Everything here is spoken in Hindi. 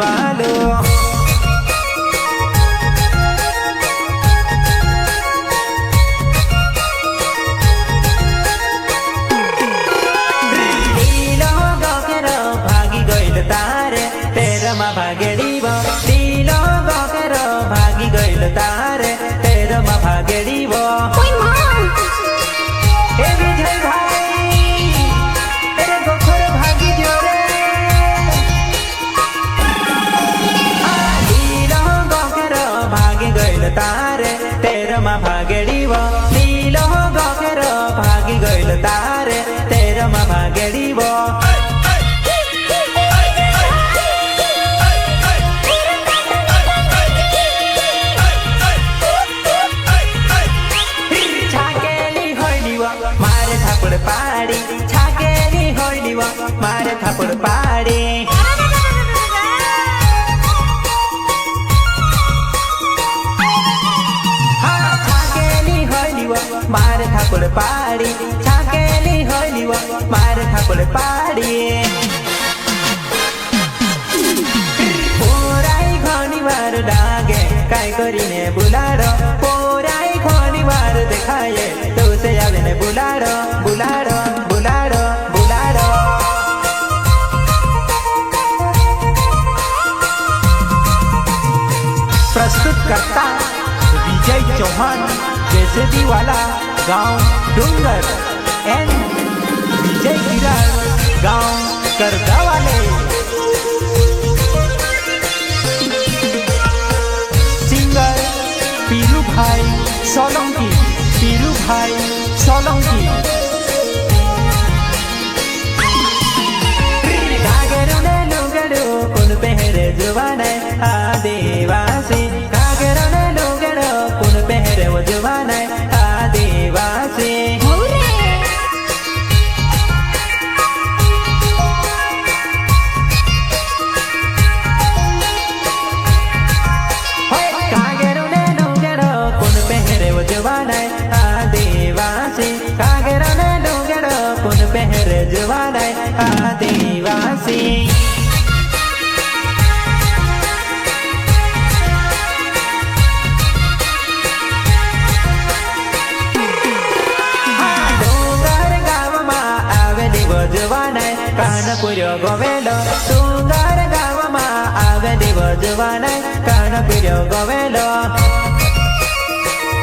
વાલો भागेड़ी वो लीलो गोकेरो भागी गइल तारे तेरो मा भागेड़ी वो ए विजय भाई तेरे गोखर भागी जो रे लीलो गोकेरो भागी गइल तारे तेरो मा भागेड़ी वो लीलो गोकेरो भागी गइल तारे तेरो मा भागेड़ी वो पाड़ी छाकेली होइली वो मारे थापड़ पाड़ी हाँ छाकेली होइली वो मारे थापड़ पाड़ी छाकेली होइली वो मारे थापड़ पाड़ी पोराई घनी बार डागे काय करीने बुलाड़ो पोराई घनी बार देखाये तो से आवे ने बुलाड़ो बुलाड़ो बुलाड़ो बुलाड़ो प्रस्तुत करता विजय चौहान जैसे दीवाला गांव डूंगर एन विजय किरण गांव करदा वाले सिंगर पीरू भाई सोलंकी पीरू भाई सोलंकी कागेरो ने लुगड़ो कुन पहरे जुवाने आदिवासी कागेरो ने लुगड़ो कुन पहरे वो जुवाने आदिवासी कागेरो ने लुगड़ो कुन पहरे वो जुवाने आदिवासी कागेरो ने लुगड़ो कुन पहरे जुवाने आदिवासी डोंगर गाव में आवेली वो जुवाने कानपुर गोवेलो डोंगर गाव में आवेली वो जुवाने कानपुर गोवेलो